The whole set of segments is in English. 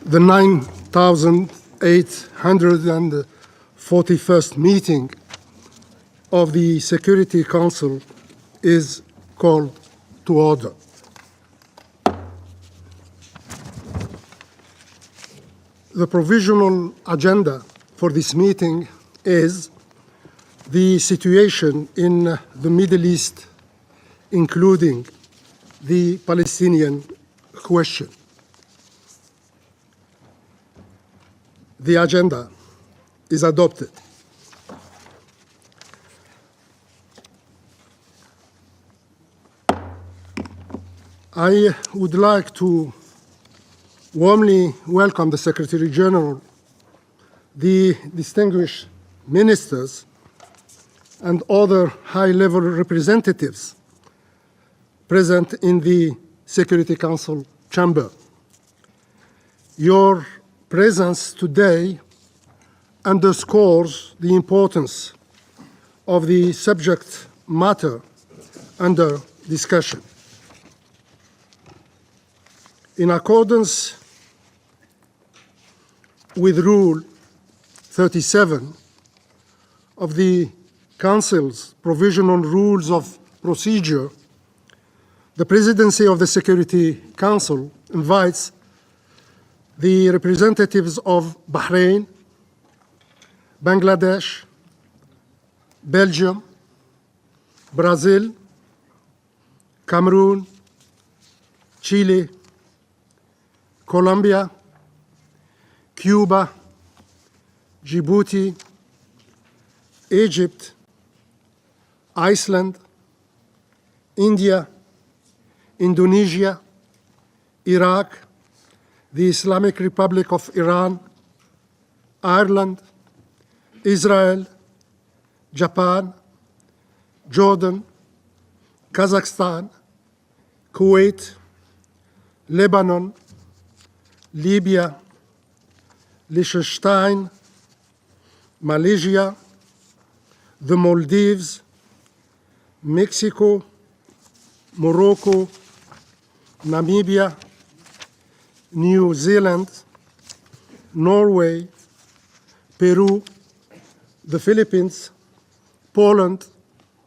The 9,841st meeting of the Security Council is called to order. The provisional agenda for this meeting is the situation in the Middle East, including the Palestinian question. The agenda is adopted. I would like to warmly welcome the Secretary General, the distinguished ministers, and other high-level representatives present in the Security Council chamber. Your presence today underscores the importance of the subject matter under discussion. In accordance with Rule 37 of the Council's Provisional Rules of Procedure, the Presidency of the Security Council invites the representatives of Bahrain, Bangladesh, Belgium, Brazil, Cameroon, Chile, Colombia, Cuba, Djibouti, Egypt, Iceland, India, Indonesia, Iraq, the Islamic Republic of Iran, Ireland, Israel, Japan, Jordan, Kazakhstan, Kuwait, Lebanon, Libya, Liechtenstein, Malaysia, the Maldives, Mexico, Morocco, Namibia, New Zealand, Norway, Peru, the Philippines, Poland,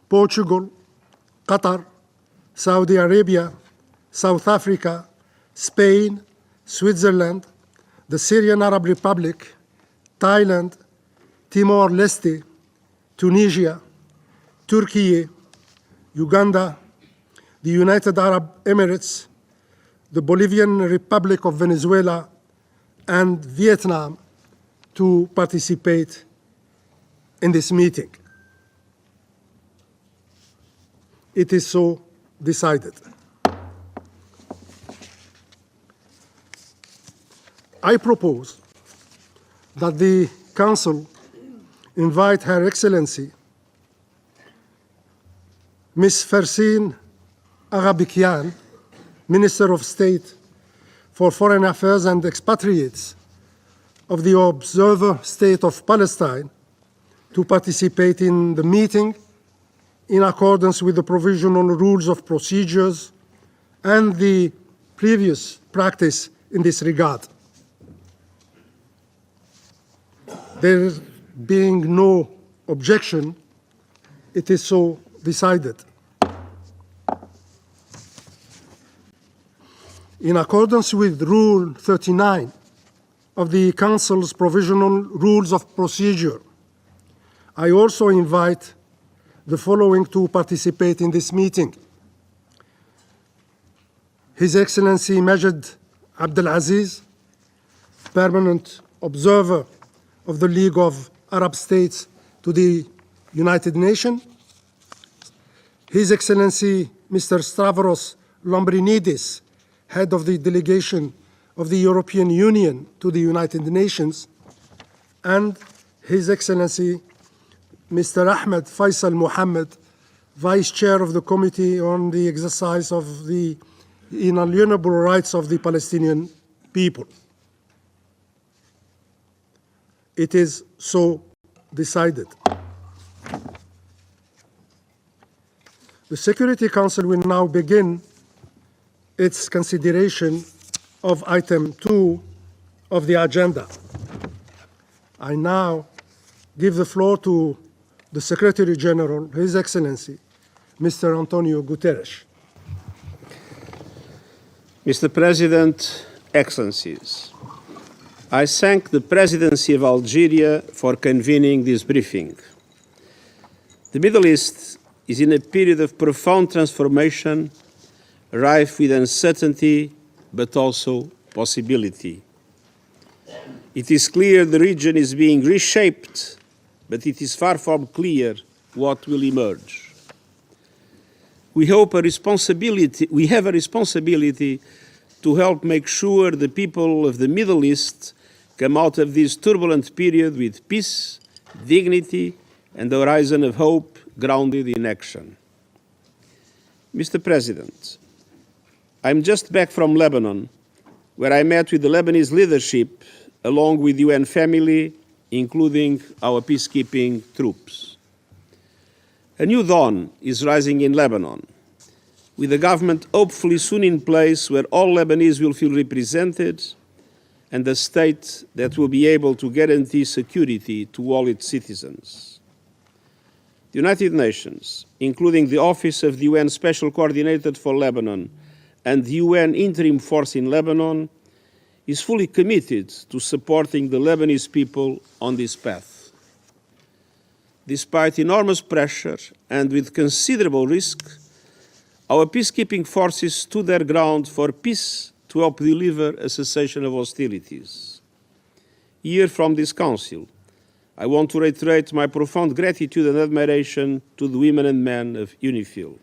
Portugal, Qatar, Saudi Arabia, South Africa, Spain, Switzerland, the Syrian Arab Republic, Thailand, Timor-Leste, Tunisia, Turkey, Uganda, the United Arab Emirates, the Bolivian Republic of Venezuela, and Vietnam to participate in this meeting. It is so decided. I propose that the Council invite Her Excellency Ms. Fersin Aghabikian, Minister of State for Foreign Affairs and Expatriates of the Observer State of Palestine, to participate in the meeting in accordance with the provisional rules of procedures and the previous practice in this regard. There being no objection, it is so decided. In accordance with Rule 39 of the Council's Provisional Rules of Procedure, I also invite the following to participate in this meeting: His Excellency Majid Abdelaziz, Permanent Observer of the League of Arab States to the United Nations; His Excellency Mr. Stavros Lambrinidis, Head of the Delegation of the European Union to the United Nations; and His Excellency Mr. Ahmed Faisal Mohammed, Vice Chair of the Committee on the Exercise of the Inalienable Rights of the Palestinian People. It is so decided. The Security Council will now begin its consideration of item 2 of the agenda. I now give the floor to the Secretary General, His Excellency, Mr. Antonio Guterres. Mr. President, Excellencies, I thank the Presidency of Algeria for convening this briefing. The Middle East is in a period of profound transformation, rife with uncertainty, but also possibility. It is clear the region is being reshaped, but it is far from clear what will emerge. We have a responsibility to help make sure the people of the Middle East come out of this turbulent period with peace, dignity, and a horizon of hope grounded in action. Mr. President, I'm just back from Lebanon, where I met with the Lebanese leadership along with the UN family, including our peacekeeping troops. A new dawn is rising in Lebanon, with a government hopefully soon in place where all Lebanese will feel represented and a state that will be able to guarantee security to all its citizens. The United Nations, including the Office of the UN Special Coordinator for Lebanon and the UN Interim Force in Lebanon, is fully committed to supporting the Lebanese people on this path. Despite enormous pressure and with considerable risk, our peacekeeping forces stood their ground for peace to help deliver a cessation of hostilities. Here from this Council, I want to reiterate my profound gratitude and admiration to the women and men of UNIFIL.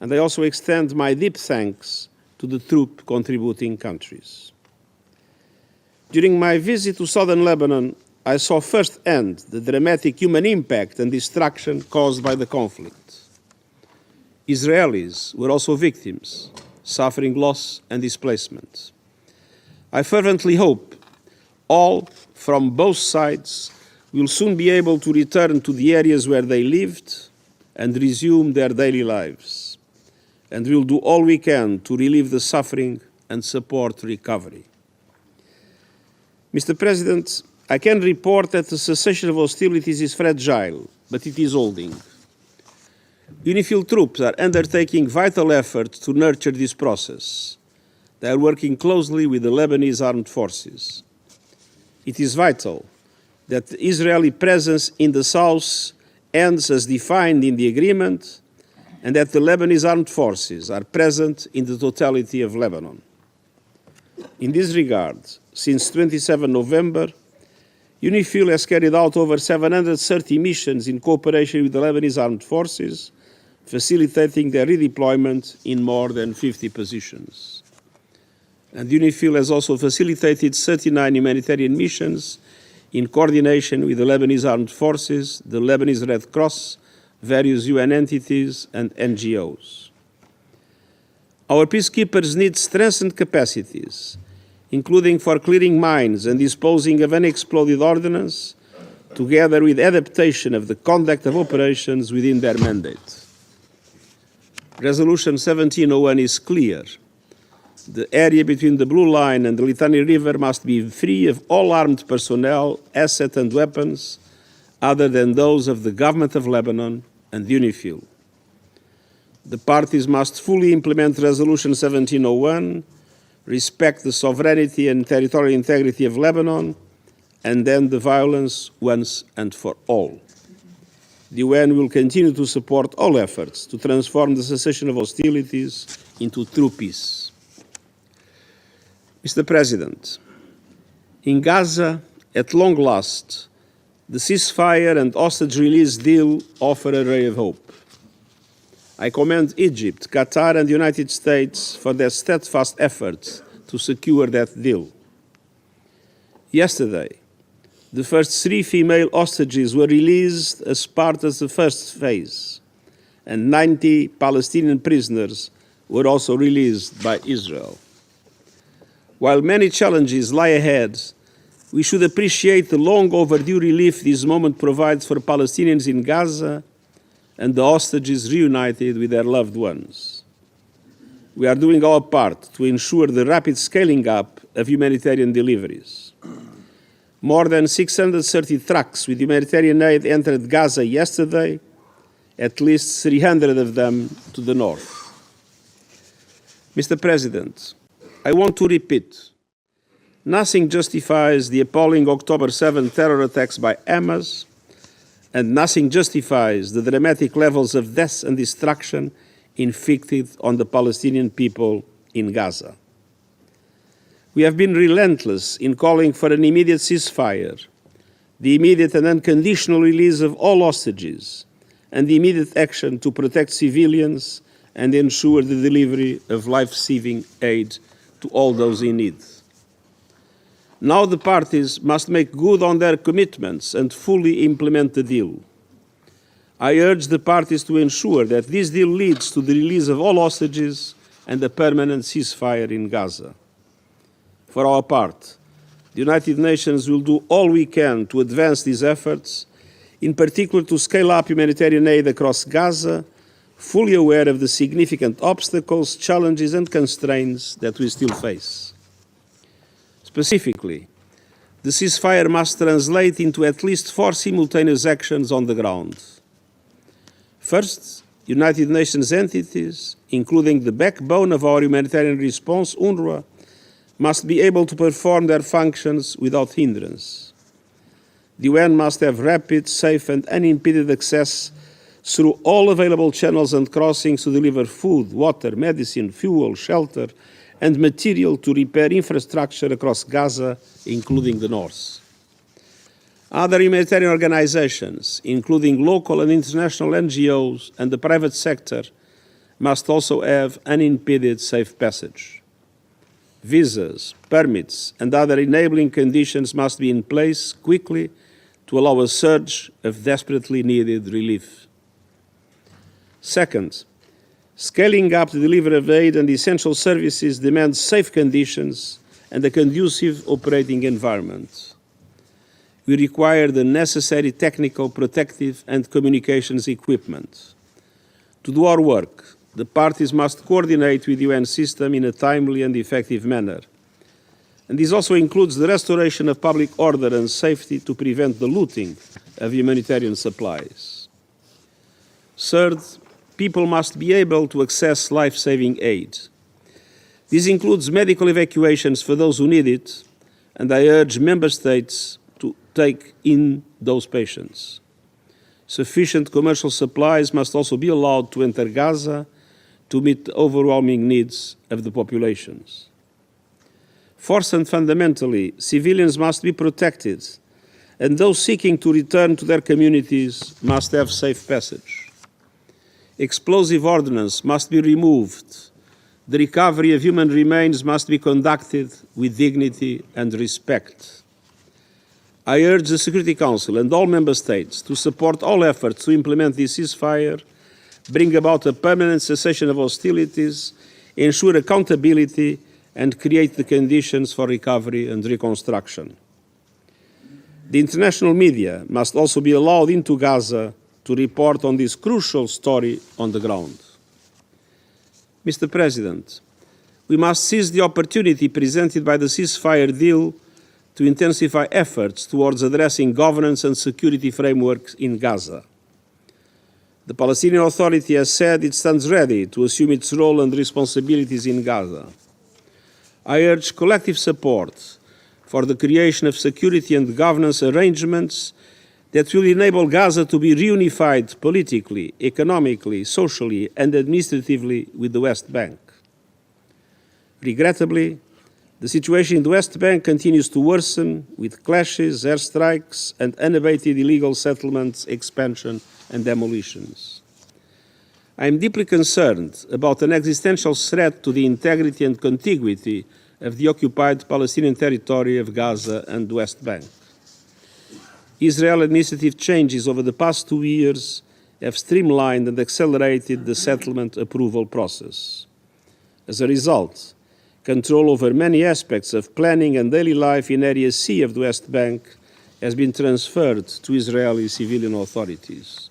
And I also extend my deep thanks to the troop contributing countries. During my visit to southern Lebanon, I saw firsthand the dramatic human impact and destruction caused by the conflict. Israelis were also victims, suffering loss and displacement. I fervently hope all from both sides will soon be able to return to the areas where they lived and resume their daily lives, and we'll do all we can to relieve the suffering and support recovery. Mr. President, I can report that the cessation of hostilities is fragile, but it is holding. UNIFIL troops are undertaking vital efforts to nurture this process. They are working closely with the Lebanese armed forces. It is vital that the Israeli presence in the south ends as defined in the agreement, and that the Lebanese armed forces are present in the totality of Lebanon. In this regard, since 27 November, UNIFIL has carried out over 730 missions in cooperation with the Lebanese armed forces, facilitating their redeployment in more than 50 positions. And UNIFIL has also facilitated 39 humanitarian missions in coordination with the Lebanese armed forces, the Lebanese Red Cross, various UN entities, and NGOs. Our peacekeepers need strengthened capacities, including for clearing mines and disposing of unexploded ordnance, together with adaptation of the conduct of operations within their mandate. Resolution 1701 is clear. The area between the Blue Line and the Litani River must be free of all armed personnel, assets and weapons other than those of the government of Lebanon and UNIFIL. The parties must fully implement Resolution 1701, respect the sovereignty and territorial integrity of Lebanon, and end the violence once and for all. The UN will continue to support all efforts to transform the cessation of hostilities into true peace. Mr. President, in Gaza, at long last, the ceasefire and hostage release deal offer a ray of hope. I commend Egypt, Qatar, and the United States for their steadfast efforts to secure that deal. Yesterday, the first 3 female hostages were released as part of the first phase, and 90 Palestinian prisoners were also released by Israel. While many challenges lie ahead, we should appreciate the long overdue relief this moment provides for Palestinians in Gaza and the hostages reunited with their loved ones. We are doing our part to ensure the rapid scaling up of humanitarian deliveries. More than 630 trucks with humanitarian aid entered Gaza yesterday, at least 300 of them to the north. Mr. President, I want to repeat, nothing justifies the appalling October 7 terror attacks by Hamas, and nothing justifies the dramatic levels of death and destruction inflicted on the Palestinian people in Gaza. We have been relentless in calling for an immediate ceasefire, the immediate and unconditional release of all hostages, and the immediate action to protect civilians and ensure the delivery of life-saving aid to all those in need. Now the parties must make good on their commitments and fully implement the deal. I urge the parties to ensure that this deal leads to the release of all hostages and a permanent ceasefire in Gaza. For our part, the United Nations will do all we can to advance these efforts, in particular to scale up humanitarian aid across Gaza, fully aware of the significant obstacles, challenges and constraints that we still face. Specifically, the ceasefire must translate into at least 4 simultaneous actions on the ground. First, United Nations entities, including the backbone of our humanitarian response, UNRWA, must be able to perform their functions without hindrance. The UN must have rapid, safe and unimpeded access through all available channels and crossings to deliver food, water, medicine, fuel, shelter and material to repair infrastructure across Gaza, including the north. Other humanitarian organizations, including local and international NGOs and the private sector, must also have unimpeded safe passage. Visas, permits, and other enabling conditions must be in place quickly to allow a surge of desperately needed relief. Second, scaling up the delivery of aid and essential services demands safe conditions and a conducive operating environment. We require the necessary technical, protective, and communications equipment. To do our work, the parties must coordinate with the UN system in a timely and effective manner. And this also includes the restoration of public order and safety to prevent the looting of humanitarian supplies. Third, people must be able to access life-saving aid. This includes medical evacuations for those who need it, and I urge member states to take in those patients. Sufficient commercial supplies must also be allowed to enter Gaza to meet the overwhelming needs of the populations. Fourth and fundamentally, civilians must be protected, and those seeking to return to their communities must have safe passage. Explosive ordnance must be removed. The recovery of human remains must be conducted with dignity and respect. I urge the Security Council and all member states to support all efforts to implement this ceasefire, bring about a permanent cessation of hostilities, ensure accountability, and create the conditions for recovery and reconstruction. The international media must also be allowed into Gaza to report on this crucial story on the ground. Mr. President, we must seize the opportunity presented by the ceasefire deal to intensify efforts towards addressing governance and security frameworks in Gaza. The Palestinian Authority has said it stands ready to assume its role and responsibilities in Gaza. I urge collective support for the creation of security and governance arrangements that will enable Gaza to be reunified politically, economically, socially, and administratively with the West Bank. Regrettably, the situation in the West Bank continues to worsen with clashes, airstrikes, and unabated illegal settlements, expansion, and demolitions. I am deeply concerned about an existential threat to the integrity and contiguity of the occupied Palestinian territory of Gaza and the West Bank. Israeli administrative changes over the past 2 years have streamlined and accelerated the settlement approval process. As a result, control over many aspects of planning and daily life in Area C of the West Bank has been transferred to Israeli civilian authorities.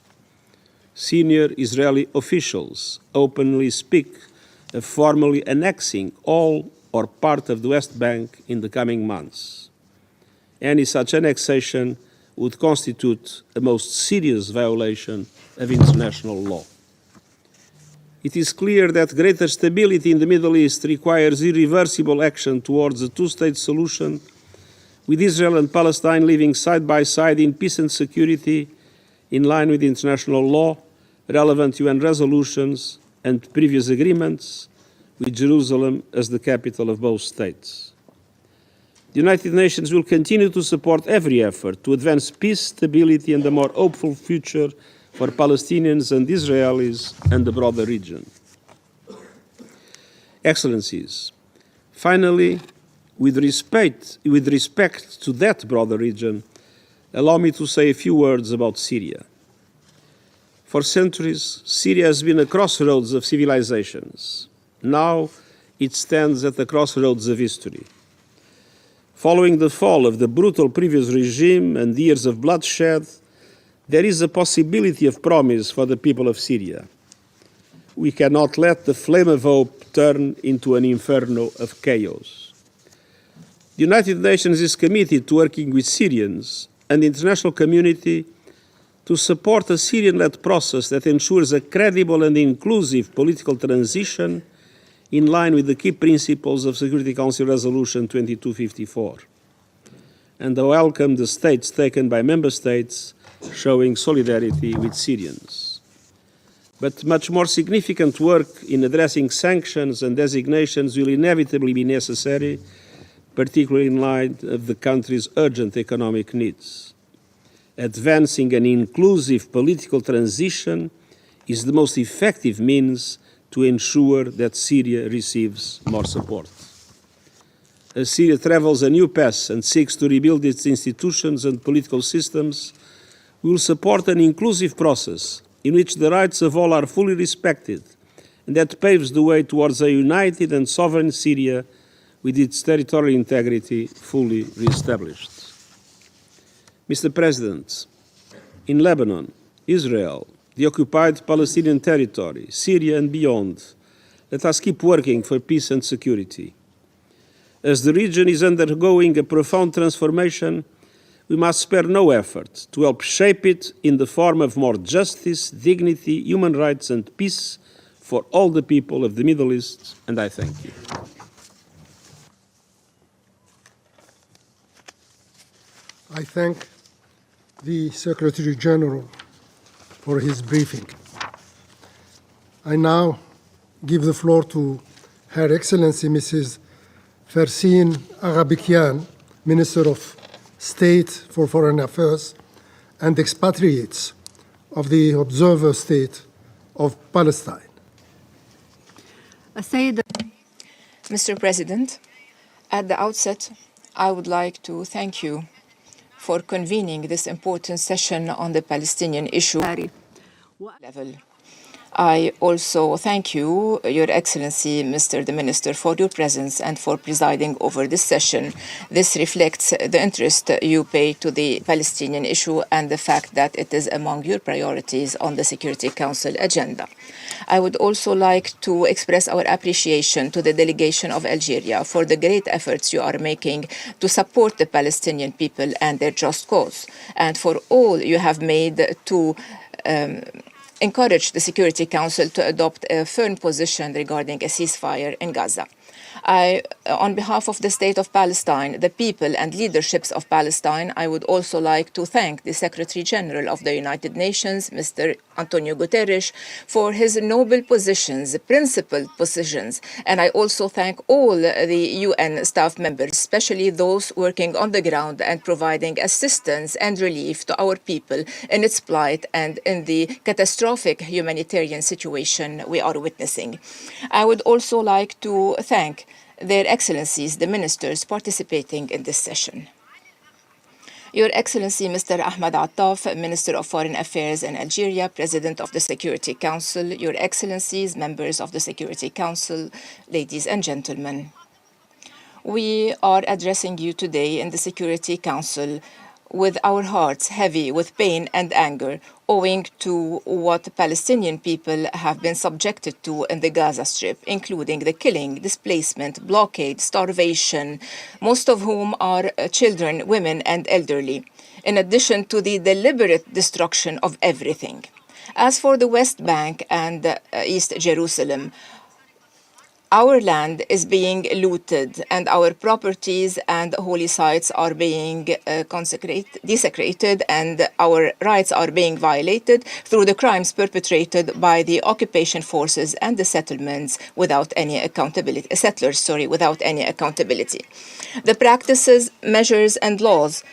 Senior Israeli officials openly speak of formally annexing all or part of the West Bank in the coming months. Any such annexation would constitute a most serious violation of international law. It is clear that greater stability in the Middle East requires irreversible action towards a two-state solution, with Israel and Palestine living side by side in peace and security, in line with international law, relevant UN resolutions, and previous agreements, with Jerusalem as the capital of both states. The United Nations will continue to support every effort to advance peace, stability, and a more hopeful future for Palestinians and Israelis and the broader region. Excellencies, finally, with respect to that broader region, allow me to say a few words about Syria. For centuries, Syria has been a crossroads of civilizations. Now it stands at the crossroads of history. Following the fall of the brutal previous regime and years of bloodshed, there is a possibility of promise for the people of Syria. We cannot let the flame of hope turn into an inferno of chaos. The United Nations is committed to working with Syrians and the international community to support a Syrian-led process that ensures a credible and inclusive political transition in line with the key principles of Security Council Resolution 2254, and I welcome the steps taken by member states showing solidarity with Syrians. But much more significant work in addressing sanctions and designations will inevitably be necessary, particularly in light of the country's urgent economic needs. Advancing an inclusive political transition is the most effective means to ensure that Syria receives more support. As Syria travels a new path and seeks to rebuild its institutions and political systems, we will support an inclusive process in which the rights of all are fully respected and that paves the way towards a united and sovereign Syria with its territorial integrity fully reestablished. Mr. President, in Lebanon, Israel, the occupied Palestinian territory, Syria and beyond, let us keep working for peace and security. As the region is undergoing a profound transformation, we must spare no effort to help shape it in the form of more justice, dignity, human rights, and peace for all the people of the Middle East, and I thank you. I thank the Secretary General for his briefing. I now give the floor to Her Excellency Mrs. Fersin Aghabikian, Minister of State for Foreign Affairs and Expatriates of the Observer State of Palestine. Mr. President, at the outset, I would like to thank you for convening this important session on the Palestinian issue level. I also thank you, Your Excellency, Mr. the Minister, for your presence and for presiding over this session. This reflects the interest you pay to the Palestinian issue and the fact that it is among your priorities on the Security Council agenda. I would also like to express our appreciation to the delegation of Algeria for the great efforts you are making to support the Palestinian people and their just cause, and for all you have made to encourage the Security Council to adopt a firm position regarding a ceasefire in Gaza. On behalf of the State of Palestine, the people and leaderships of Palestine, I would also like to thank the Secretary General of the United Nations, Mr. Antonio Guterres, for his noble positions, principled positions. And I also thank all the UN staff members, especially those working on the ground and providing assistance and relief to our people in its plight and in the catastrophic humanitarian situation we are witnessing. I would also like to thank Their Excellencies, the ministers participating in this session. Your Excellency, Mr. Ahmad Attaf, Minister of Foreign Affairs in Algeria, President of the Security Council, Your Excellencies, members of the Security Council, ladies and gentlemen. We are addressing you today in the Security Council with our hearts heavy with pain and anger, owing to what the Palestinian people have been subjected to in the Gaza Strip, including the killing, displacement, blockade, starvation, most of whom are children, women, and elderly, in addition to the deliberate destruction of everything. As for the West Bank and East Jerusalem, our land is being looted and our properties and holy sites are being desecrated and our rights are being violated through the crimes perpetrated by the occupation forces and the settlements without any accountability, without any accountability. The practices, measures and laws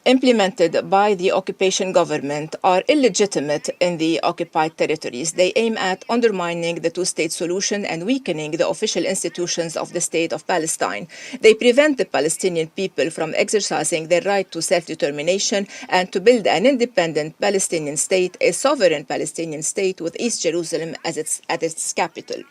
implemented by the occupation government are illegitimate in the occupied territories. They aim at undermining the two-state solution and weakening the official institutions of the State of Palestine. They prevent the Palestinian people from exercising their right to self-determination and to build an independent Palestinian state, a sovereign Palestinian state with East Jerusalem as its capital.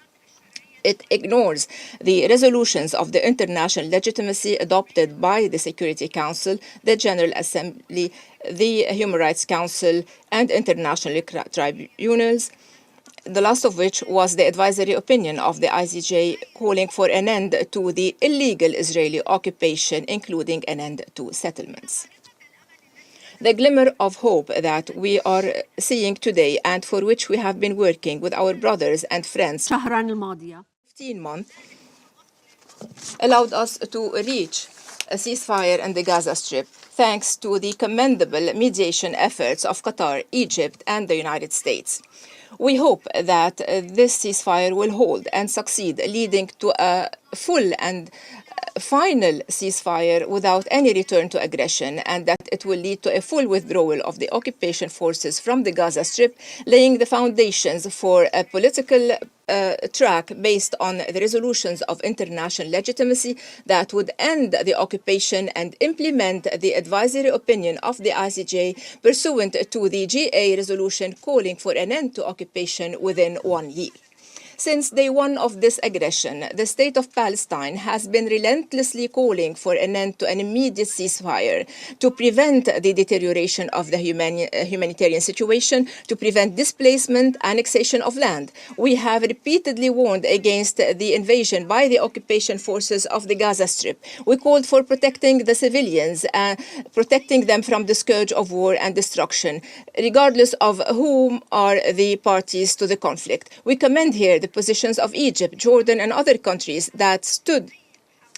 It ignores the resolutions of the international legitimacy adopted by the Security Council, the General Assembly, the Human Rights Council, and international tribunals, the last of which was the advisory opinion of the ICJ calling for an end to the illegal Israeli occupation, including an end to settlements. The glimmer of hope that we are seeing today and for which we have been working with our brothers and friends 15 months allowed us to reach a ceasefire in the Gaza Strip thanks to the commendable mediation efforts of Qatar, Egypt, and the United States. We hope that this ceasefire will hold and succeed, leading to a full and final ceasefire without any return to aggression, and that it will lead to a full withdrawal of the occupation forces from the Gaza Strip, laying the foundations for a political track based on the resolutions of international legitimacy that would end the occupation and implement the advisory opinion of the ICJ pursuant to the GA resolution calling for an end to occupation within 1 year. Since day one of this aggression, the State of Palestine has been relentlessly calling for an end to an immediate ceasefire to prevent the deterioration of the humanitarian situation, to prevent displacement, annexation of land. We have repeatedly warned against the invasion by the occupation forces of the Gaza Strip. We called for protecting the civilians, protecting them from the scourge of war and destruction, regardless of whom are the parties to the conflict. We commend here the positions of Egypt, Jordan, and other countries that stood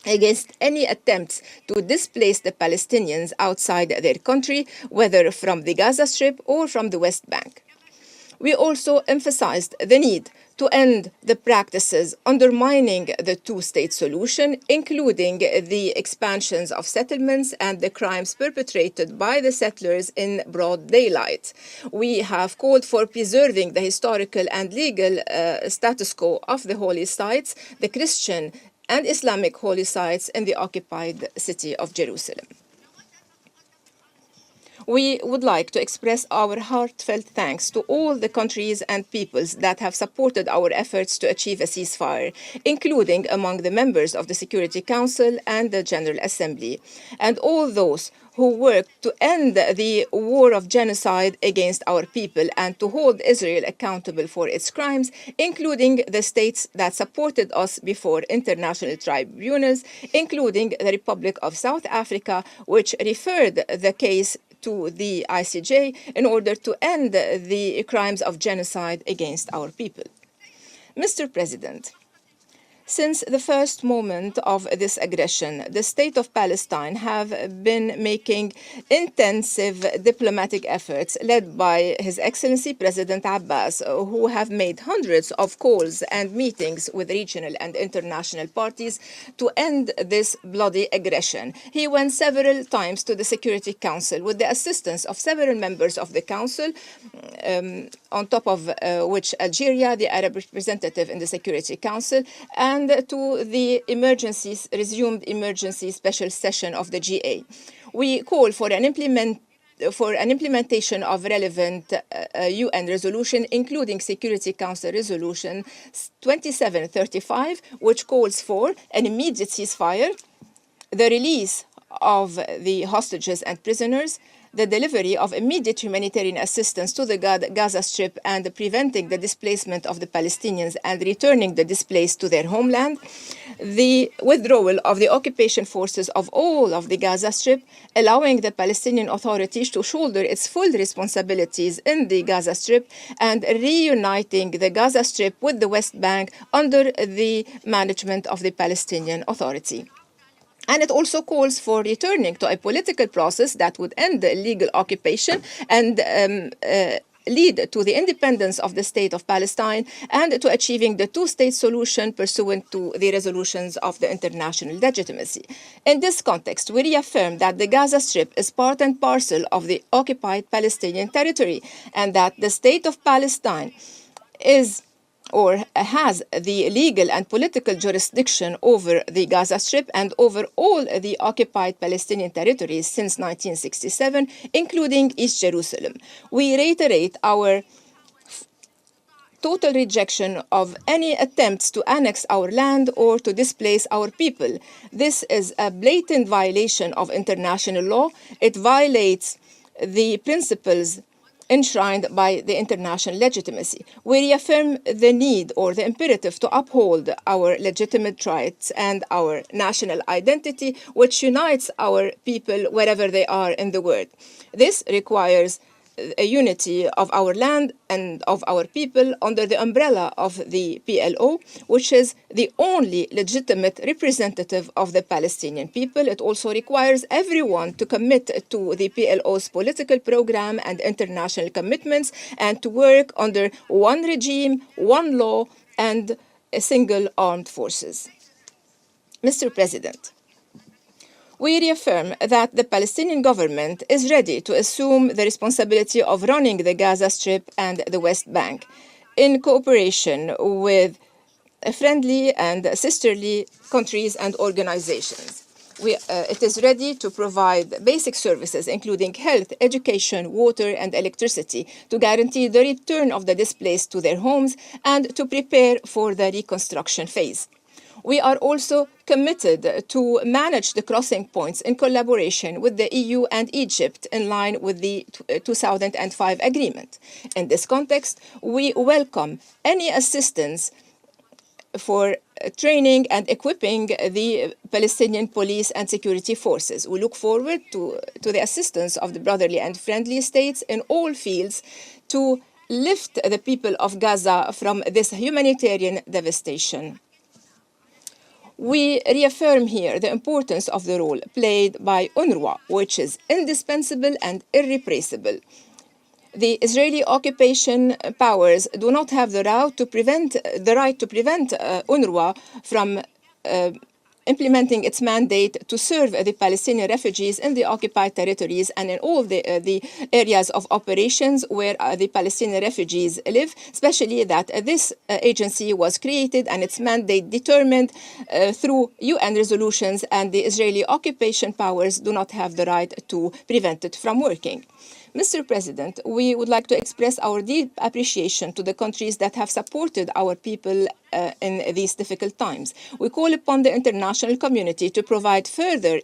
against any attempts to displace the Palestinians outside their country, whether from the Gaza Strip or from the West Bank. We also emphasized the need to end the practices undermining the two-state solution, including the expansions of settlements and the crimes perpetrated by the settlers in broad daylight. We have called for preserving the historical and legal status quo of the holy sites, the Christian and Islamic holy sites in the occupied city of Jerusalem. We would like to express our heartfelt thanks to all the countries and peoples that have supported our efforts to achieve a ceasefire, including among the members of the Security Council and the General Assembly, and all those who worked to end the war of genocide against our people and to hold Israel accountable for its crimes, including the states that supported us before international tribunals, including the Republic of South Africa, which referred the case to the ICJ in order to end the crimes of genocide against our people. Mr. President, since the first moment of this aggression, the State of Palestine have been making intensive diplomatic efforts led by His Excellency President Abbas, who have made hundreds of calls and meetings with regional and international parties to end this bloody aggression. He went several times to the Security Council with the assistance of several members of the Council, on top of which Algeria, the Arab representative in the Security Council, and to the resumed emergency special session of the GA. We call for an implementation of relevant UN resolution, including Security Council Resolution 2735, which calls for an immediate ceasefire, the release of the hostages and prisoners, the delivery of immediate humanitarian assistance to the Gaza Strip and preventing the displacement of the Palestinians and returning the displaced to their homeland, the withdrawal of the occupation forces of all of the Gaza Strip, allowing the Palestinian authorities to shoulder its full responsibilities in the Gaza Strip, and reuniting the Gaza Strip with the West Bank under the management of the Palestinian Authority. And it also calls for returning to a political process that would end the illegal occupation and lead to the independence of the state of Palestine and to achieving the two-state solution pursuant to the resolutions of the international legitimacy. In this context, we reaffirm that the Gaza Strip is part and parcel of the occupied Palestinian territory and that the state of Palestine is or has the legal and political jurisdiction over the Gaza Strip and over all the occupied Palestinian territories since 1967, including East Jerusalem. We reiterate our total rejection of any attempts to annex our land or to displace our people. This is a blatant violation of international law. It violates the principles enshrined by the international legitimacy. We reaffirm the need or the imperative to uphold our legitimate rights and our national identity, which unites our people wherever they are in the world. This requires a unity of our land and of our people under the umbrella of the PLO, which is the only legitimate representative of the Palestinian people. It also requires everyone to commit to the PLO's political program and international commitments and to work under one regime, one law, and a single armed forces. Mr. President, we reaffirm that the Palestinian government is ready to assume the responsibility of running the Gaza Strip and the West Bank in cooperation with friendly and sisterly countries and organizations. It is ready to provide basic services, including health, education, water, and electricity, to guarantee the return of the displaced to their homes and to prepare for the reconstruction phase. We are also committed to manage the crossing points in collaboration with the EU and Egypt in line with the 2005 agreement. In this context, we welcome any assistance for training and equipping the Palestinian police and security forces. We look forward to the assistance of the brotherly and friendly states in all fields to lift the people of Gaza from this humanitarian devastation. We reaffirm here the importance of the role played by UNRWA, which is indispensable and irreplaceable. The Israeli occupation powers do not have the right to prevent UNRWA from implementing its mandate to serve the Palestinian refugees in the occupied territories and in all the areas of operations where the Palestinian refugees live, especially that this agency was created and its mandate determined through UN resolutions, and the Israeli occupation powers do not have the right to prevent it from working. Mr. President, we would like to express our deep appreciation to the countries that have supported our people in these difficult times. We call upon the international community to provide further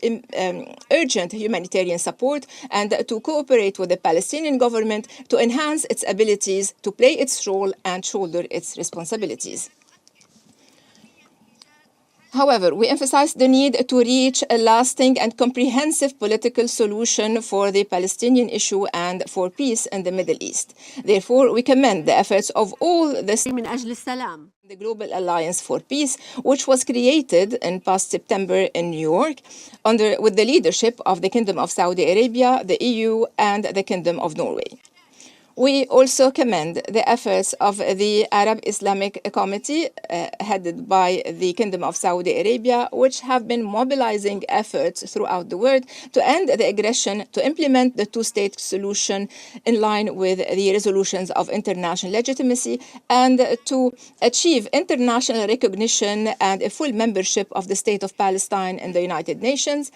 urgent humanitarian support and to cooperate with the Palestinian government to enhance its abilities to play its role and shoulder its responsibilities. However, we emphasize the need to reach a lasting and comprehensive political solution for the Palestinian issue and for peace in the Middle East. Therefore, we commend the efforts of all the Global Alliance for Peace, which was created in past September in New York with the leadership of the Kingdom of Saudi Arabia, the EU, and the Kingdom of Norway. We also commend the efforts of the Arab Islamic Committee, headed by the Kingdom of Saudi Arabia, which have been mobilizing efforts throughout the world to end the aggression, to implement the two-state solution in line with the resolutions of international legitimacy, and to achieve international recognition and a full membership of the State of Palestine in the United Nations.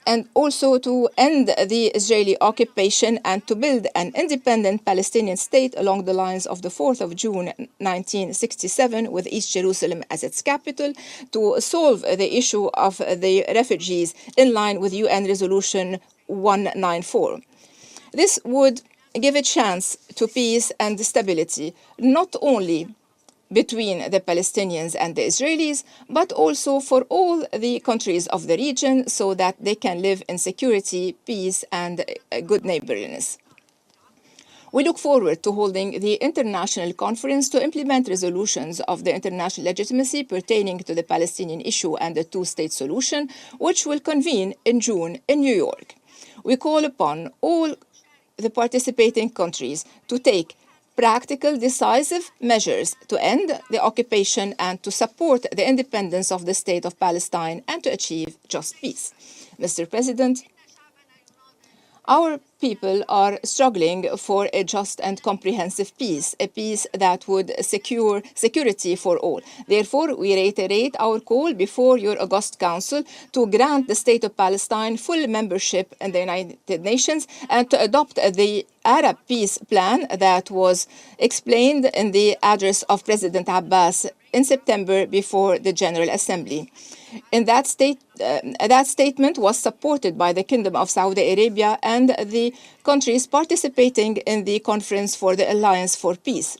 and also to end the Israeli occupation and to build an independent Palestinian state along the lines of the 4th of June 1967 with East Jerusalem as its capital, to solve the issue of the refugees in line with UN Resolution 194. This would give a chance to peace and stability, not only between the Palestinians and the Israelis, but also for all the countries of the region so that they can live in security, peace, and good neighborliness. We look forward to holding the international conference to implement resolutions of the international legitimacy pertaining to the Palestinian issue and the two-state solution, which will convene in June in New York. We call upon all the participating countries to take practical, decisive measures to end the occupation and to support the independence of the State of Palestine and to achieve just peace. Mr. President, our people are struggling for a just and comprehensive peace, a peace that would secure security for all. Therefore, we reiterate our call before your august council to grant the State of Palestine full membership in the United Nations and to adopt the Arab peace plan that was explained in the address of President Abbas in September before the General Assembly. That statement was supported by the Kingdom of Saudi Arabia and the countries participating in the Conference for the Alliance for Peace.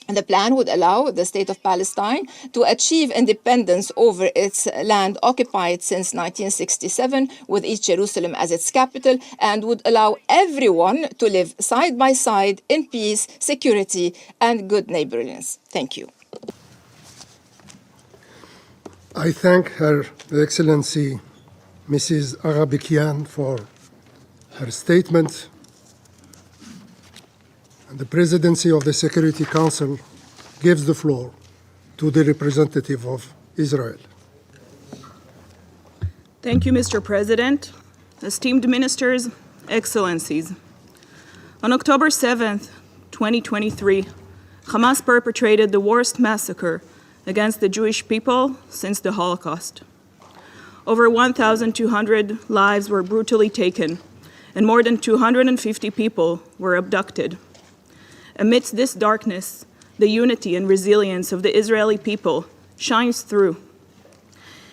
And the plan would allow the State of Palestine to achieve independence over its land occupied since 1967, with East Jerusalem as its capital, and would allow everyone to live side by side in peace, security, and good neighborliness. Thank you. I thank Her Excellency Mrs. Aghabikian for her statement. And the Presidency of the Security Council gives the floor to the representative of Israel. Thank you, Mr. President. Esteemed Ministers, Excellencies. On October 7th, 2023, Hamas perpetrated the worst massacre against the Jewish people since the Holocaust. Over 1,200 lives were brutally taken, and more than 250 people were abducted. Amidst this darkness, the unity and resilience of the Israeli people shines through.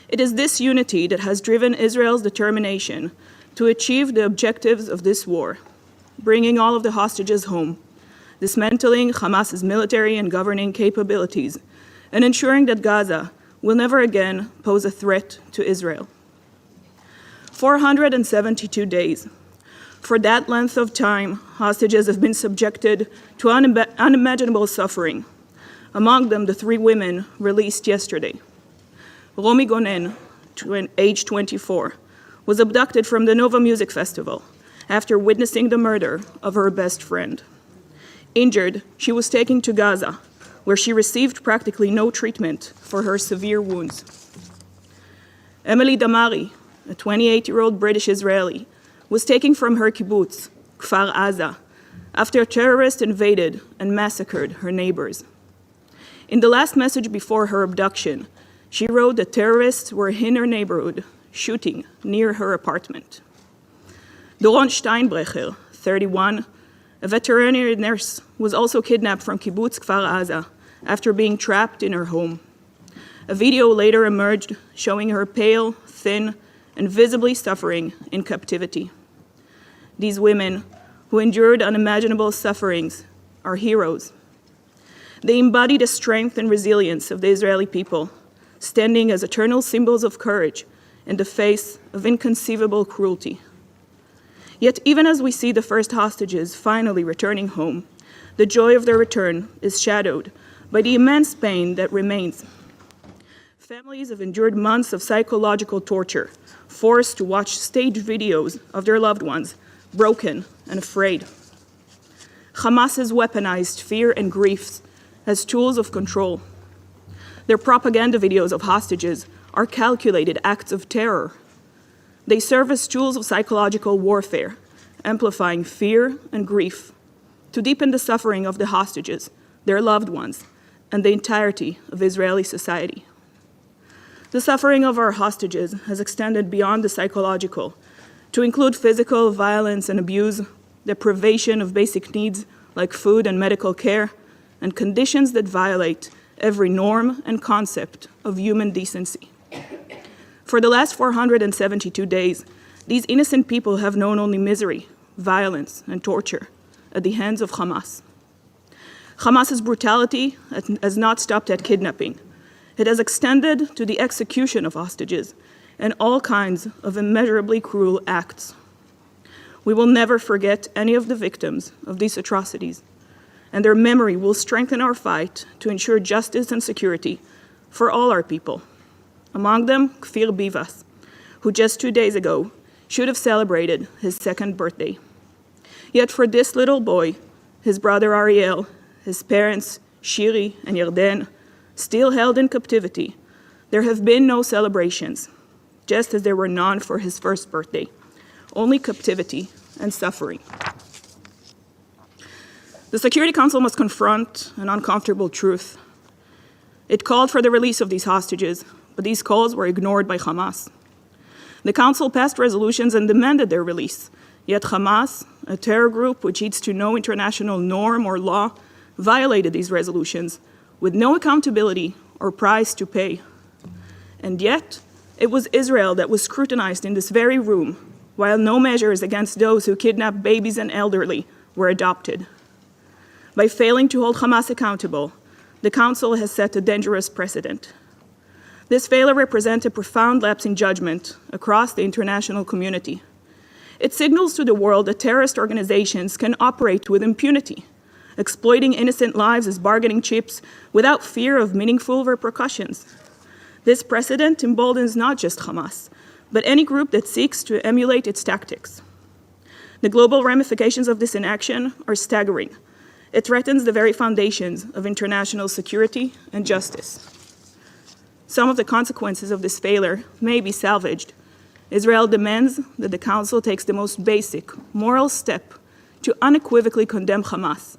It is this unity that has driven Israel's determination to achieve the objectives of this war, bringing all of the hostages home, dismantling Hamas's military and governing capabilities, and ensuring that Gaza will never again pose a threat to Israel. 472 days. For that length of time, hostages have been subjected to unimaginable suffering, among them the 3 women released yesterday. Romi Gonen, age 24, was abducted from the Nova Music Festival after witnessing the murder of her best friend. Injured, she was taken to Gaza, where she received practically no treatment for her severe wounds. Emily Damari, a 28-year-old British Israeli, was taken from her kibbutz, Kfar Aza, after a terrorist invaded and massacred her neighbors. In the last message before her abduction, she wrote that terrorists were in her neighborhood, shooting near her apartment. Doron Steinbrecher, 31, a veterinary nurse, was also kidnapped from kibbutz Kfar Aza after being trapped in her home. A video later emerged showing her pale, thin, and visibly suffering in captivity. These women, who endured unimaginable sufferings, are heroes. They embody the strength and resilience of the Israeli people, standing as eternal symbols of courage in the face of inconceivable cruelty. Yet even as we see the first hostages finally returning home, the joy of their return is shadowed by the immense pain that remains. Families have endured months of psychological torture, forced to watch staged videos of their loved ones, broken and afraid. Hamas has weaponized fear and grief as tools of control. Their propaganda videos of hostages are calculated acts of terror. They serve as tools of psychological warfare, amplifying fear and grief to deepen the suffering of the hostages, their loved ones, and the entirety of Israeli society. The suffering of our hostages has extended beyond the psychological to include physical violence and abuse, deprivation of basic needs like food and medical care, and conditions that violate every norm and concept of human decency. For the last 472 days, these innocent people have known only misery, violence, and torture at the hands of Hamas. Hamas's brutality has not stopped at kidnapping. It has extended to the execution of hostages and all kinds of immeasurably cruel acts. We will never forget any of the victims of these atrocities, and their memory will strengthen our fight to ensure justice and security for all our people. Among them, Kfir Bivas, who just 2 days ago should have celebrated his 2nd birthday. Yet for this little boy, his brother Ariel, his parents Shiri and Yarden, still held in captivity, there have been no celebrations, just as there were none for his 1st birthday, only captivity and suffering. The Security Council must confront an uncomfortable truth. It called for the release of these hostages, but these calls were ignored by Hamas. The Council passed resolutions and demanded their release, yet Hamas, a terror group which heeds to no international norm or law, violated these resolutions with no accountability or price to pay. And yet, it was Israel that was scrutinized in this very room, while no measures against those who kidnap babies and elderly were adopted. By failing to hold Hamas accountable, the Council has set a dangerous precedent. This failure represents a profound lapse in judgment across the international community. It signals to the world that terrorist organizations can operate with impunity, exploiting innocent lives as bargaining chips without fear of meaningful repercussions. This precedent emboldens not just Hamas, but any group that seeks to emulate its tactics. The global ramifications of this inaction are staggering. It threatens the very foundations of international security and justice. Some of the consequences of this failure may be salvaged. Israel demands that the Council takes the most basic moral step to unequivocally condemn Hamas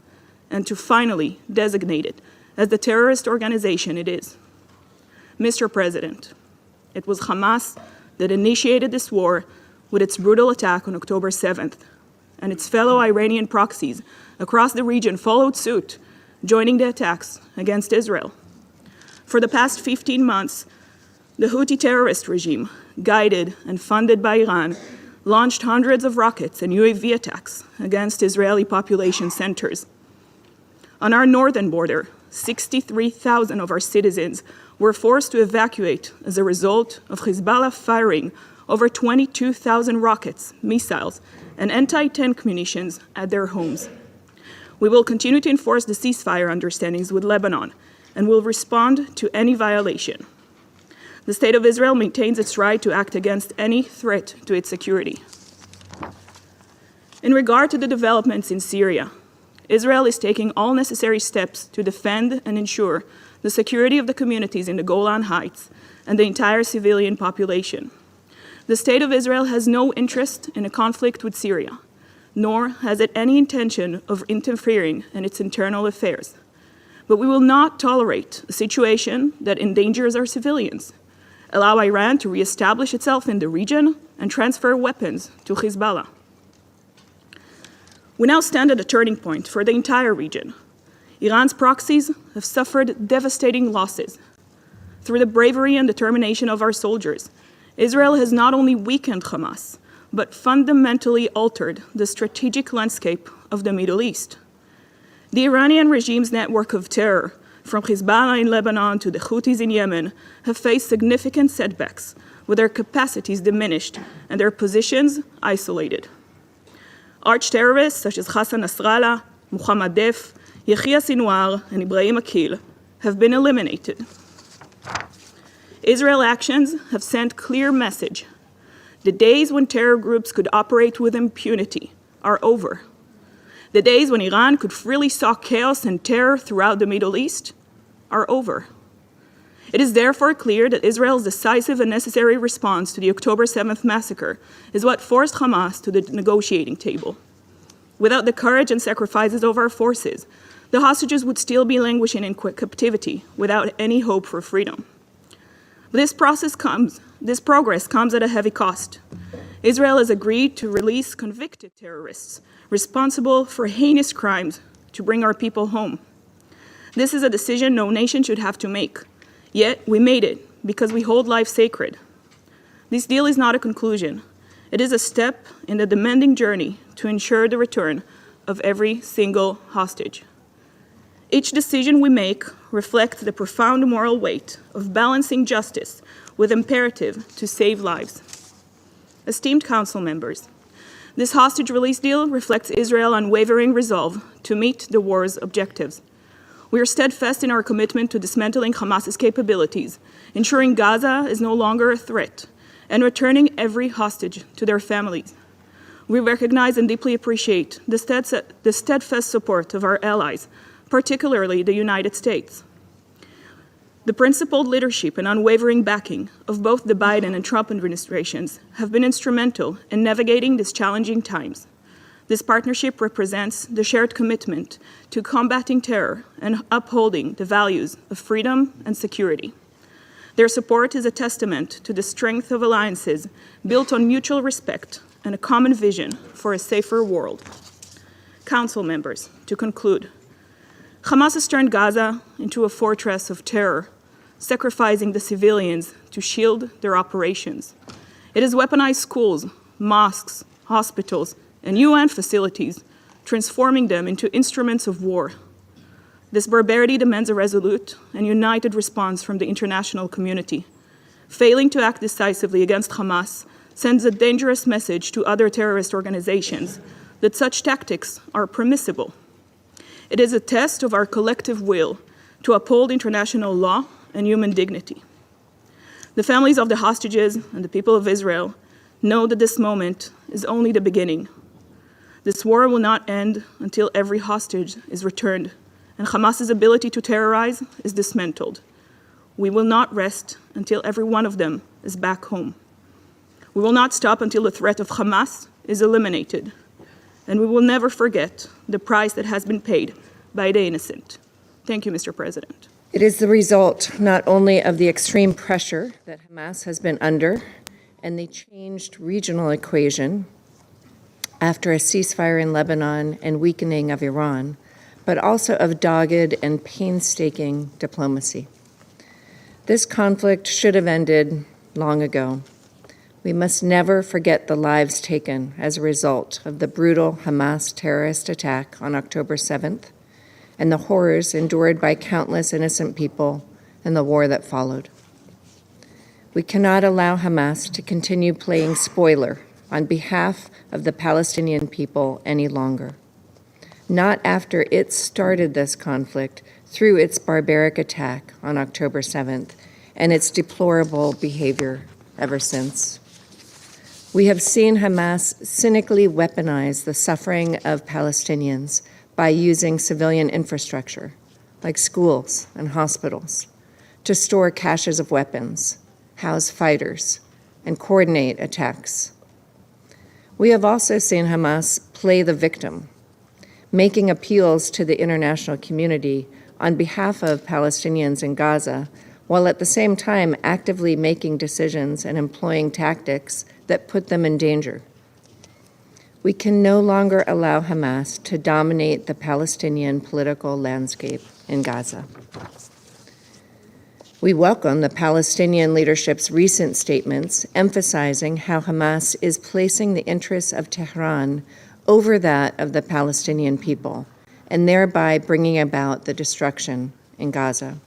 and to finally designate it as the terrorist organization it is. Mr. President, it was Hamas that initiated this war with its brutal attack on October 7th, and its fellow Iranian proxies across the region followed suit, joining the attacks against Israel. For the past 15 months, the Houthi terrorist regime, guided and funded by Iran, launched hundreds of rockets and UAV attacks against Israeli population centers. On our northern border, 63,000 of our citizens were forced to evacuate as a result of Hezbollah firing over 22,000 rockets, missiles, and anti-tank munitions at their homes. We will continue to enforce the ceasefire understandings with Lebanon and will respond to any violation. The State of Israel maintains its right to act against any threat to its security. In regard to the developments in Syria, Israel is taking all necessary steps to defend and ensure the security of the communities in the Golan Heights and the entire civilian population. The State of Israel has no interest in a conflict with Syria, nor has it any intention of interfering in its internal affairs. But we will not tolerate a situation that endangers our civilians, allow Iran to reestablish itself in the region, and transfer weapons to Hezbollah. We now stand at a turning point for the entire region. Iran's proxies have suffered devastating losses. Through the bravery and determination of our soldiers, Israel has not only weakened Hamas, but fundamentally altered the strategic landscape of the Middle East. The Iranian regime's network of terror, from Hezbollah in Lebanon to the Houthis in Yemen, have faced significant setbacks, with their capacities diminished and their positions isolated. Arch-terrorists such as Hassan Nasrallah, Mohammad Def, Yahya Sinwar, and Ibrahim Akil have been eliminated. Israel's actions have sent clear message. The days when terror groups could operate with impunity are over. The days when Iran could freely sow chaos and terror throughout the Middle East are over. It is therefore clear that Israel's decisive and necessary response to the October 7th massacre is what forced Hamas to the negotiating table. Without the courage and sacrifices of our forces, the hostages would still be languishing in captivity without any hope for freedom. But this progress comes at a heavy cost. Israel has agreed to release convicted terrorists responsible for heinous crimes to bring our people home. This is a decision no nation should have to make. Yet we made it because we hold life sacred. This deal is not a conclusion. It is a step in the demanding journey to ensure the return of every single hostage. Each decision we make reflects the profound moral weight of balancing justice with imperative to save lives. Esteemed Council members, this hostage release deal reflects Israel's unwavering resolve to meet the war's objectives. We are steadfast in our commitment to dismantling Hamas's capabilities, ensuring Gaza is no longer a threat, and returning every hostage to their families. We recognize and deeply appreciate the steadfast support of our allies, particularly the United States. The principled leadership and unwavering backing of both the Biden and Trump administrations have been instrumental in navigating these challenging times. This partnership represents the shared commitment to combating terror and upholding the values of freedom and security. Their support is a testament to the strength of alliances built on mutual respect and a common vision for a safer world. Council members, to conclude, Hamas has turned Gaza into a fortress of terror, sacrificing the civilians to shield their operations. It has weaponized schools, mosques, hospitals, and UN facilities, transforming them into instruments of war. This barbarity demands a resolute and united response from the international community. Failing to act decisively against Hamas sends a dangerous message to other terrorist organizations that such tactics are permissible. It is a test of our collective will to uphold international law and human dignity. The families of the hostages and the people of Israel know that this moment is only the beginning. This war will not end until every hostage is returned and Hamas's ability to terrorize is dismantled. We will not rest until every one of them is back home. We will not stop until the threat of Hamas is eliminated. And we will never forget the price that has been paid by the innocent. Thank you, Mr. President. It is the result not only of the extreme pressure that Hamas has been under and the changed regional equation after a ceasefire in Lebanon and weakening of Iran, but also of dogged and painstaking diplomacy. This conflict should have ended long ago. We must never forget the lives taken as a result of the brutal Hamas terrorist attack on October 7th and the horrors endured by countless innocent people in the war that followed. We cannot allow Hamas to continue playing spoiler on behalf of the Palestinian people any longer. Not after it started this conflict through its barbaric attack on October 7th and its deplorable behavior ever since. We have seen Hamas cynically weaponize the suffering of Palestinians by using civilian infrastructure, like schools and hospitals, to store caches of weapons, house fighters, and coordinate attacks. We have also seen Hamas play the victim, making appeals to the international community on behalf of Palestinians in Gaza, while at the same time actively making decisions and employing tactics that put them in danger. We can no longer allow Hamas to dominate the Palestinian political landscape in Gaza. We welcome the Palestinian leadership's recent statements emphasizing how Hamas is placing the interests of Tehran over that of the Palestinian people, and thereby bringing about the destruction in Gaza.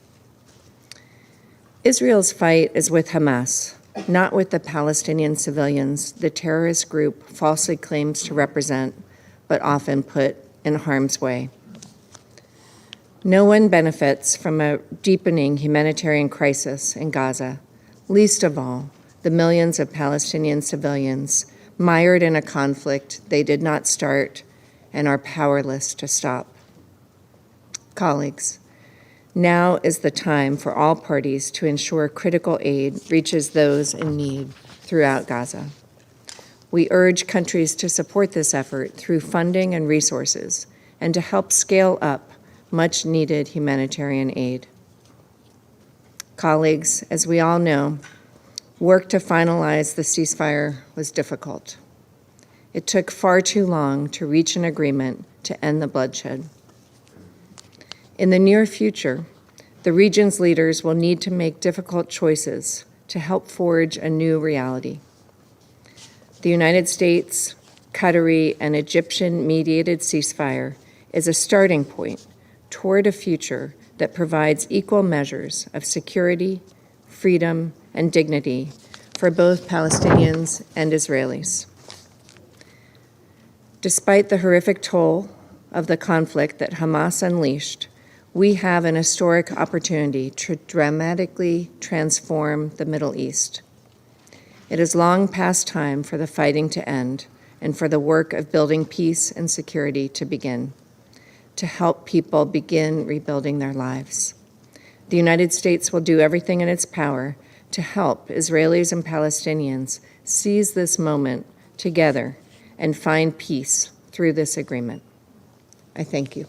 Israel's fight is with Hamas, not with the Palestinian civilians the terrorist group falsely claims to represent, but often put in harm's way. No one benefits from a deepening humanitarian crisis in Gaza, least of all the millions of Palestinian civilians mired in a conflict they did not start and are powerless to stop. Colleagues, now is the time for all parties to ensure critical aid reaches those in need throughout Gaza. We urge countries to support this effort through funding and resources and to help scale up much-needed humanitarian aid. Colleagues, as we all know, Work to finalize the ceasefire was difficult. It took far too long to reach an agreement to end the bloodshed. In the near future, the region's leaders will need to make difficult choices to help forge a new reality. The United States, Qatari, and Egyptian-mediated ceasefire is a starting point toward a future that provides equal measures of security, freedom, and dignity for both Palestinians and Israelis. Despite the horrific toll of the conflict that Hamas unleashed, we have an historic opportunity to dramatically transform the Middle East. It is long past time for the fighting to end and for the work of building peace and security to begin, to help people begin rebuilding their lives. The United States will do everything in its power to help Israelis and Palestinians seize this moment together and find peace through this agreement. I thank you.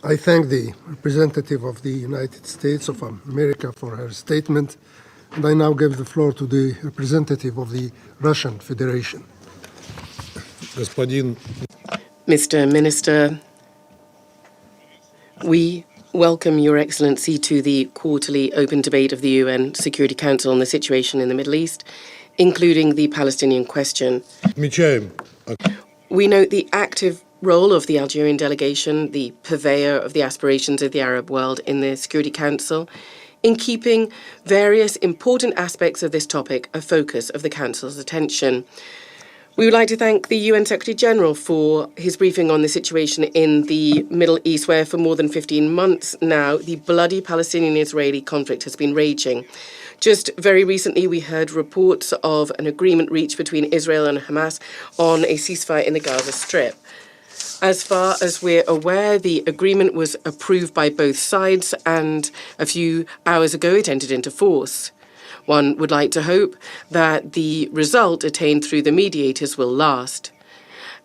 I thank the representative of the United States of America for her statement, and I now give the floor to the representative of the Russian Federation. Mr. Minister, we welcome Your Excellency to the quarterly open debate of the UN Security Council on the situation in the Middle East, including the Palestinian question. We note the active role of the Algerian delegation, the purveyor of the aspirations of the Arab world in the Security Council, in keeping various important aspects of this topic a focus of the Council's attention. We would like to thank the UN Secretary-General for his briefing on the situation in the Middle East, where for more than 15 months now, the bloody Palestinian-Israeli conflict has been raging. Just very recently, we heard reports of an agreement reached between Israel and Hamas on a ceasefire in the Gaza Strip. As far as we're aware, the agreement was approved by both sides, and a few hours ago it entered into force. One would like to hope that the result attained through the mediators will last.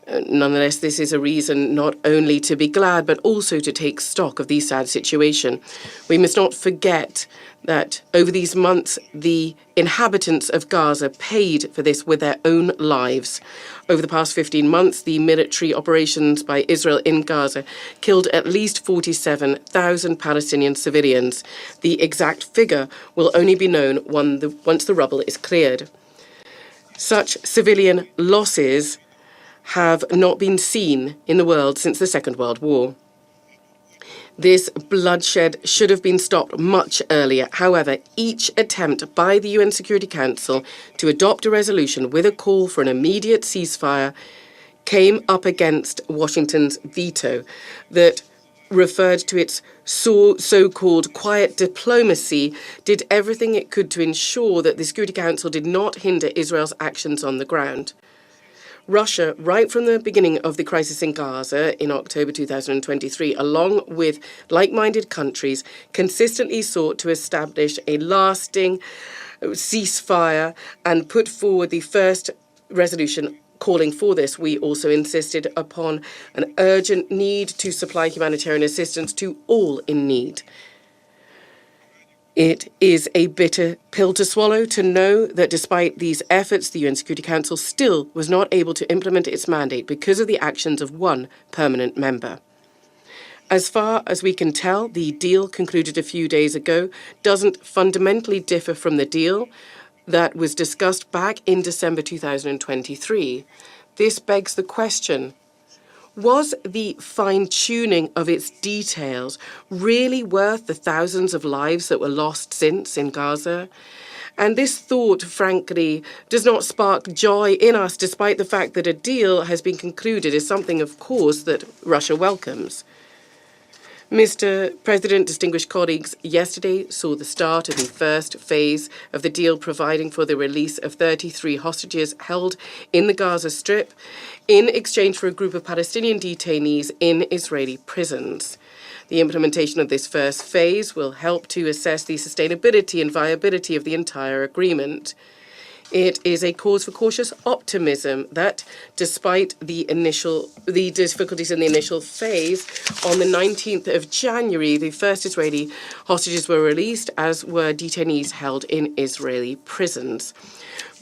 Nonetheless, this is a reason not only to be glad, but also to take stock of the sad situation. We must not forget that over these months, the inhabitants of Gaza paid for this with their own lives. Over the past 15 months, the military operations by Israel in Gaza killed at least 47,000 Palestinian civilians. The exact figure will only be known once the rubble is cleared. Such civilian losses have not been seen in the world since the Second World War. This bloodshed should have been stopped much earlier. However, each attempt by the UN Security Council to adopt a resolution with a call for an immediate ceasefire came up against Washington's veto that referred to its so-called quiet diplomacy, did everything it could to ensure that the Security Council did not hinder Israel's actions on the ground. Russia, right from the beginning of the crisis in Gaza in October 2023, along with like-minded countries, consistently sought to establish a lasting ceasefire and put forward the first resolution calling for this. We also insisted upon an urgent need to supply humanitarian assistance to all in need. It is a bitter pill to swallow to know that despite these efforts, the UN Security Council still was not able to implement its mandate because of the actions of one permanent member. As far as we can tell, the deal concluded a few days ago doesn't fundamentally differ from the deal that was discussed back in December 2023. This begs the question, was the fine-tuning of its details really worth the thousands of lives that were lost since in Gaza? And this thought, frankly, does not spark joy in us, despite the fact that a deal has been concluded is something, of course, that Russia welcomes. Mr. President, distinguished colleagues, yesterday saw the start of the first phase of the deal providing for the release of 33 hostages held in the Gaza Strip in exchange for a group of Palestinian detainees in Israeli prisons. The implementation of this first phase will help to assess the sustainability and viability of the entire agreement. It is a cause for cautious optimism that, despite the difficulties in the initial phase, on the 19th of January, the first Israeli hostages were released, as were detainees held in Israeli prisons.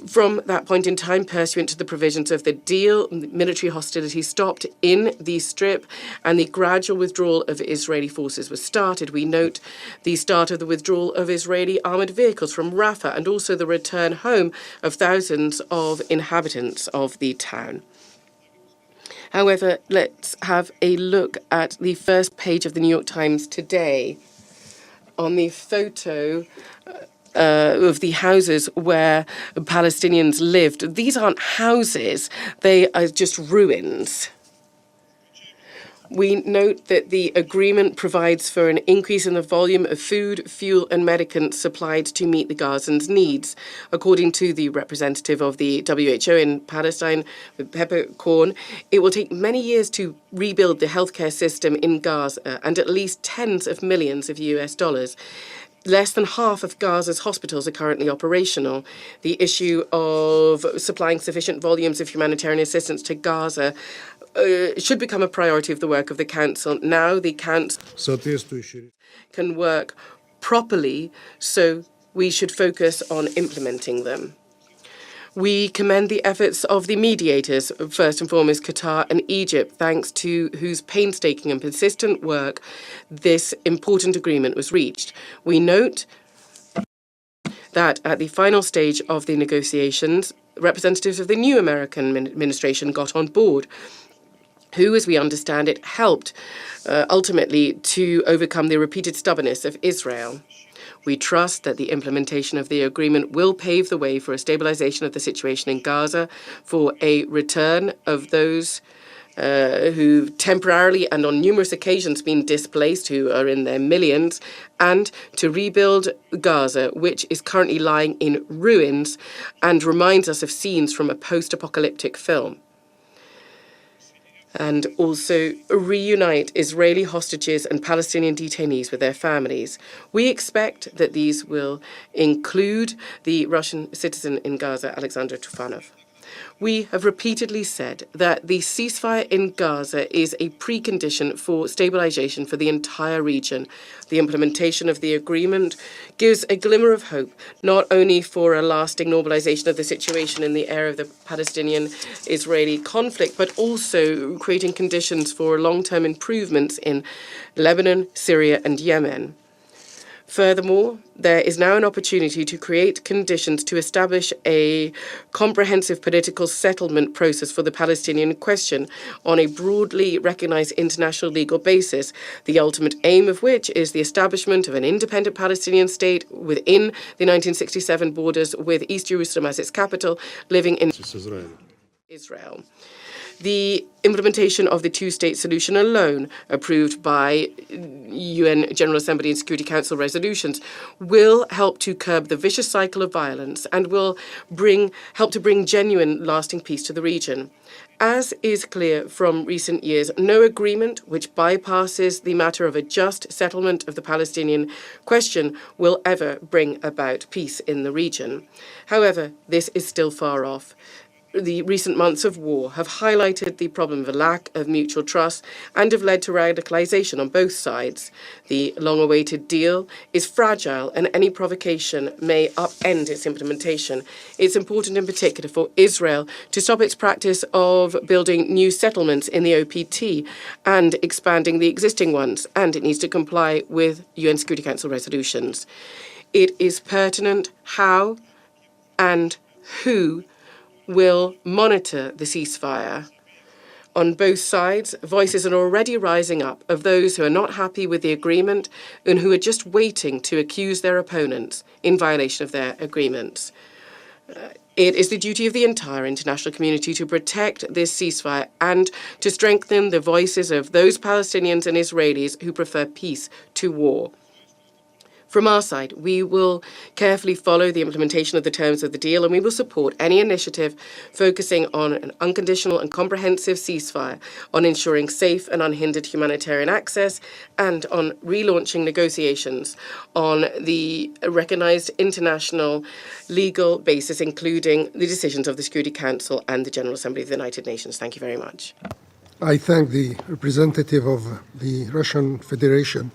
From that point in time, pursuant to the provisions of the deal, military hostilities stopped in the Strip and the gradual withdrawal of Israeli forces was started. We note the start of the withdrawal of Israeli armoured vehicles from Rafah and also the return home of thousands of inhabitants of the town. However, let's have a look at the first page of the New York Times today. On the photo of the houses where Palestinians lived. These aren't houses, they are just ruins. We note that the agreement provides for an increase in the volume of food, fuel and medicaments supplied to meet the Gazans' needs. According to the representative of the WHO in Palestine, Peppercorn, it will take many years to rebuild the healthcare system in Gaza and at least tens of millions of US dollars. Less than half of Gaza's hospitals are currently operational. The issue of supplying sufficient volumes of humanitarian assistance to Gaza should become a priority of the work of the Council. Now the Council can work properly, so we should focus on implementing them. We commend the efforts of the mediators, first and foremost Qatar and Egypt, thanks to whose painstaking and persistent work this important agreement was reached. We note that at the final stage of the negotiations, representatives of the new American administration got on board, who, as we understand it, helped ultimately to overcome the repeated stubbornness of Israel. We trust that the implementation of the agreement will pave the way for a stabilization of the situation in Gaza, for a return of those who temporarily and on numerous occasions been displaced, who are in their millions, and to rebuild Gaza, which is currently lying in ruins and reminds us of scenes from a post-apocalyptic film. And also reunite Israeli hostages and Palestinian detainees with their families. We expect that these will include the Russian citizen in Gaza, Alexander Tufanov. We have repeatedly said that the ceasefire in Gaza is a precondition for stabilization for the entire region. The implementation of the agreement gives a glimmer of hope, not only for a lasting normalization of the situation in the area of the Palestinian-Israeli conflict, but also creating conditions for long-term improvements in Lebanon, Syria, and Yemen. Furthermore, there is now an opportunity to create conditions to establish a comprehensive political settlement process for the Palestinian question on a broadly recognized international legal basis, the ultimate aim of which is the establishment of an independent Palestinian state within the 1967 borders with East Jerusalem as its capital, living in Israel. The implementation of the two-state solution alone, approved by UN General Assembly and Security Council resolutions, will help to curb the vicious cycle of violence and will help to bring genuine, lasting peace to the region. As is clear from recent years, no agreement which bypasses the matter of a just settlement of the Palestinian question will ever bring about peace in the region. However, this is still far off. The recent months of war have highlighted the problem of a lack of mutual trust and have led to radicalization on both sides. The long-awaited deal is fragile and any provocation may upend its implementation. It's important in particular for Israel to stop its practice of building new settlements in the OPT and expanding the existing ones, and it needs to comply with UN Security Council resolutions. It is pertinent how and who will monitor the ceasefire. On both sides, voices are already rising up of those who are not happy with the agreement and who are just waiting to accuse their opponents in violation of their agreements. It is the duty of the entire international community to protect this ceasefire and to strengthen the voices of those Palestinians and Israelis who prefer peace to war. From our side, we will carefully follow the implementation of the terms of the deal, and we will support any initiative focusing on an unconditional and comprehensive ceasefire, on ensuring safe and unhindered humanitarian access, and on relaunching negotiations on the recognized international legal basis, including the decisions of the Security Council and the General Assembly of the United Nations. Thank you very much. I thank the representative of the Russian Federation